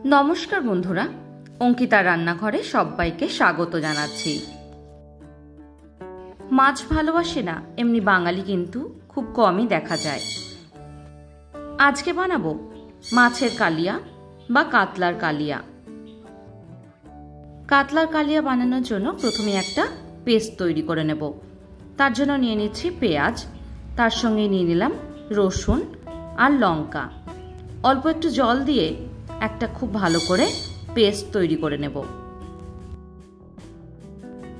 नमस्कार बंधुरा अंकिता रान्नाघरे सबाइके स्वागत जानाच्छि। माछ भालोबाशे ना एमनि बांगाली किन्तु खूब कमई देखा जाय। आजके बानाबो माछेर कालिया बा कातलार कालिया। कातलार कालिया बानानोर जोन्नो प्रथमे एकटा पेस्ट तैरी करे नेब। तार जोन्नो निये निচ্ছি पेঁয়াজ, तार संगे निये निलाम रसुन और लंका। अल्प एकटु जल दिए একটা খুব ভালো করে পেস্ট তৈরি করে নেব।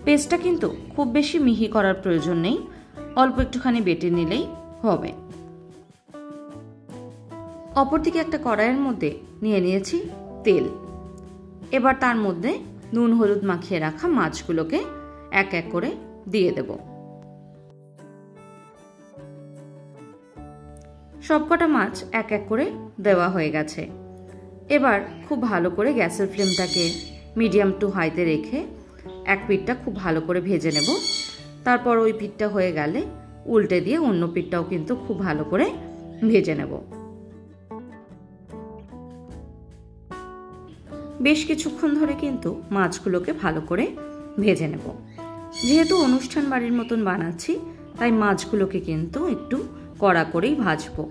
পেস্টটা কিন্তু খুব বেশি মিহি করার প্রয়োজন নেই, অল্প একটুখানি বেটে নিলেই হবে। অপরদিকে একটা কড়াইয়ের মধ্যে নিয়ে নিয়েছি তেল। এবার তার মধ্যে নুন হলুদ মাখিয়ে রাখা মাছগুলোকে এক এক করে দিয়ে দেব। সবকটা মাছ এক এক করে দেওয়া হয়ে গেছে। এবার খুব ভালো করে গ্যাসের ফ্লেমটাকে মিডিয়াম টু হাইতে রেখে এক পিঠটা খুব ভালো করে ভেজে নেব। তারপর ওই পিঠটা হয়ে গেলে উল্টে দিয়ে অন্য পিঠটাও কিন্তু খুব ভালো করে ভেজে নেব। বেশ কিছুক্ষণ ধরে কিন্তু মাছগুলোকে ভালো করে ভেজে নেব। যেহেতু অনুষ্ঠান বাড়ির মতন বানাচ্ছি তাই মাছগুলোকে কিন্তু একটু কড়া করেই ভাজবো।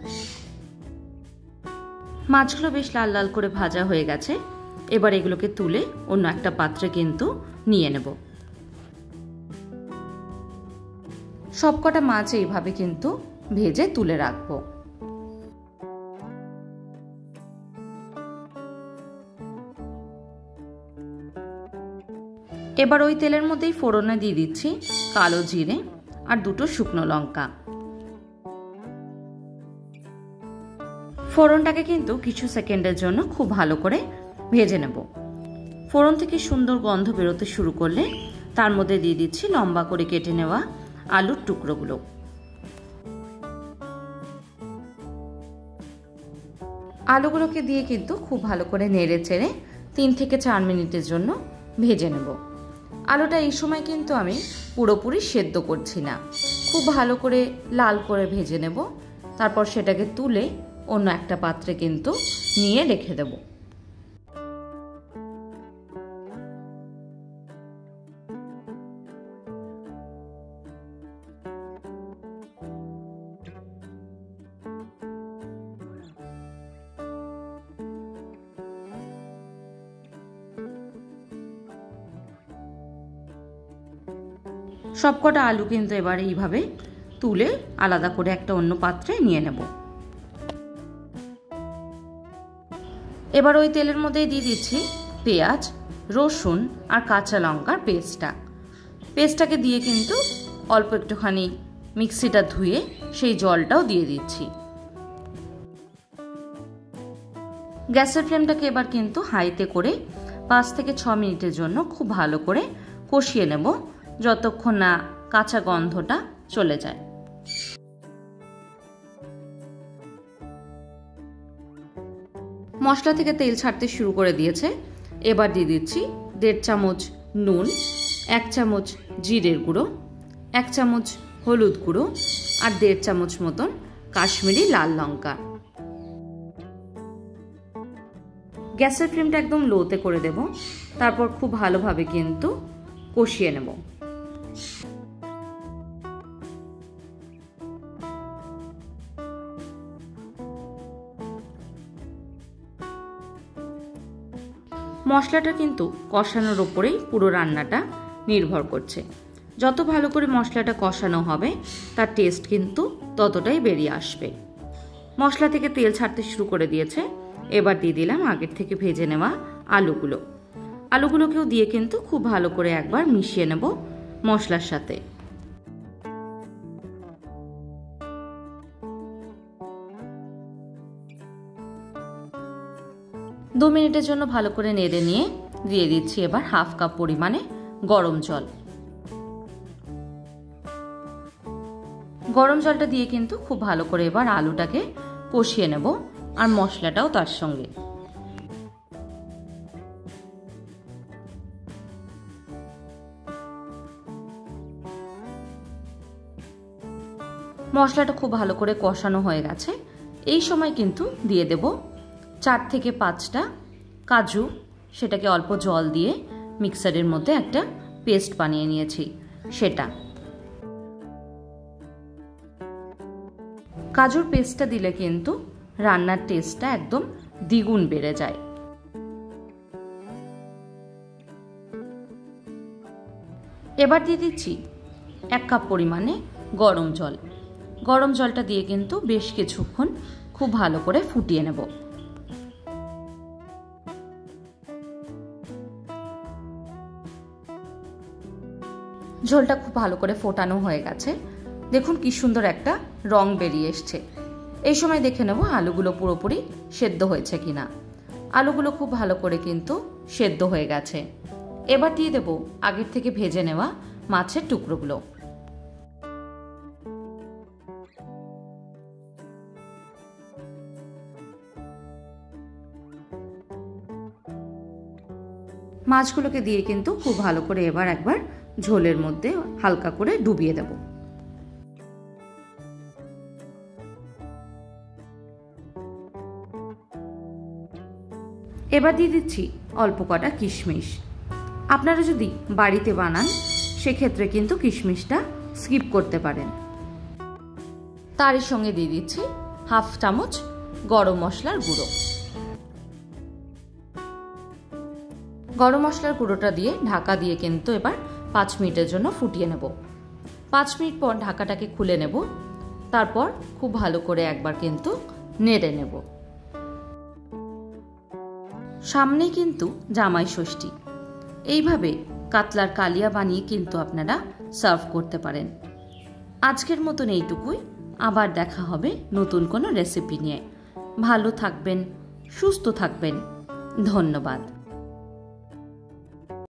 মাছগুলো বেশ লাল লাল করে ভাজা হয়ে গেছে। এবার এগুলোকে তুলে অন্য একটা পাত্রে কিন্তু নিয়ে নেব। সবকটা মাছ এইভাবে কিন্তু ভেজে তুলে রাখবো। এবার ওই তেলের মধ্যেই ফোড়নে দিয়ে দিচ্ছি কালো জিরে আর দুটো শুকনো লঙ্কা। ফোড়নটাকে কিন্তু কিছু সেকেন্ডের জন্য খুব ভালো করে ভেজে নেব। ফোড়ন থেকে সুন্দর গন্ধ বেরোতে শুরু করলে তার মধ্যে দিয়ে দিচ্ছি লম্বা করে কেটে নেওয়া আলুর টুকরোগুলো। আলুগুলোকে দিয়ে কিন্তু খুব ভালো করে নেড়ে চেড়ে 3 থেকে 4 মিনিটের জন্য ভেজে নেব। আলুটা এই সময় কিন্তু আমি পুরোপুরি সেদ্ধ করছি না, খুব ভালো করে লাল করে ভেজে নেব। তারপর সেটাকে তুলে অন্য একটা পাত্রে কিন্তু নিয়ে রেখে দেব। সবকটা আলু কিন্তু এবার এইভাবে তুলে আলাদা করে একটা অন্য পাত্রে নিয়ে নেব। এবার ওই তেলের মধ্যে দিয়ে দিচ্ছি পেঁয়াজ, রসুন আর কাঁচা লঙ্কার পেস্টটাকে দিয়ে কিন্তু অল্প একটুখানি মিক্সিটা ধুয়ে সেই জলটাও দিয়ে দিচ্ছি। গ্যাসের ফ্লেমটাকে এবার কিন্তু হাইতে করে 5 থেকে 6 মিনিটের জন্য খুব ভালো করে কষিয়ে নেব, যতক্ষণ না কাঁচা গন্ধটা চলে যায়। মশলা থেকে তেল ছাড়তে শুরু করে দিয়েছে। এবার দিয়ে দিচ্ছি 1.5 চামচ নুন, 1 চামচ জিরের গুঁড়ো, 1 চামচ হলুদ গুঁড়ো আর 1.5 চামচ মতন কাশ্মীরি লাল লঙ্কা। গ্যাসের ফ্লেমটা একদম লোতে করে দেব। তারপর খুব ভালোভাবে কিন্তু কষিয়ে নেব। মশলাটা কিন্তু কষানোর উপরেই পুরো রান্নাটা নির্ভর করছে। যত ভালো করে মশলাটা কষানো হবে তার টেস্ট কিন্তু ততটাই বেরিয়ে আসবে। মশলা থেকে তেল ছাড়তে শুরু করে দিয়েছে। এবার দিয়ে দিলাম আগের থেকে ভেজে নেওয়া আলুগুলোকেও দিয়ে কিন্তু খুব ভালো করে একবার মিশিয়ে নেব মশলার সাথে। দু মিনিটের জন্য ভালো করে নেড়ে নিয়ে দিয়ে দিচ্ছি এবার 1/2 কাপ পরিমাণে গরম জল। গরম জলটা দিয়ে কিন্তু খুব ভালো করে এবার আলুটাকে কষিয়ে নেব আর মশলাটাও তার সঙ্গে। মশলাটা খুব ভালো করে কষানো হয়ে গেছে। এই সময় কিন্তু দিয়ে দেব 4 থেকে 5টা কাজু, সেটাকে অল্প জল দিয়ে মিক্সারের মধ্যে একটা পেস্ট বানিয়ে নিয়েছি। সেটা কাজুর পেস্টটা দিলে কিন্তু রান্নার টেস্টটা একদম দ্বিগুণ বেড়ে যায়। এবার দিয়ে দিচ্ছি 1 কাপ পরিমাণে গরম জল। গরম জলটা দিয়ে কিন্তু বেশ কিছুক্ষণ খুব ভালো করে ফুটিয়ে নেব। ঝোলটা খুব ভালো করে ফোটানো হয়ে গেছে। দেখুন কি সুন্দর একটা রং বেরিয়ে এসছে। এই সময় দেখে নেব আলুগুলো পুরোপুরি সেদ্ধ হয়েছে কিনা। আলুগুলো খুব ভালো করে কিন্তু সেদ্ধ হয়ে গেছে। এবার দিয়ে দেব আগের থেকে ভেজে নেওয়া মাছের টুকরোগুলো। মাছগুলোকে দিয়ে কিন্তু খুব ভালো করে এবার একবার ঝোলের মধ্যে হালকা করে ডুবিয়ে দেব। এবার দিয়ে দিচ্ছি অল্প কটা কিশমিশ। আপনারা যদি বাড়িতে বানান সেক্ষেত্রে কিন্তু কিশমিশটা স্কিপ করতে পারেন। তারই সঙ্গে দিয়ে দিচ্ছি 1/2 চামচ গরম মশলার গুঁড়ো। গরম মশলার গুঁড়োটা দিয়ে ঢাকা দিয়ে কিন্তু এবার 5 মিনিটের জন্য ফুটিয়ে নেব। 5 মিনিট পর ঢাকাটাকে খুলে নেব। তারপর খুব ভালো করে একবার কিন্তু নেড়ে নেব। সামনে কিন্তু জামাই ষষ্ঠী। এইভাবে কাতলার কালিয়া বানিয়ে কিন্তু আপনারা সার্ভ করতে পারেন। আজকের মতন এইটুকুই। আবার দেখা হবে নতুন কোনো রেসিপি নিয়ে। ভালো থাকবেন, সুস্থ থাকবেন। ধন্যবাদ।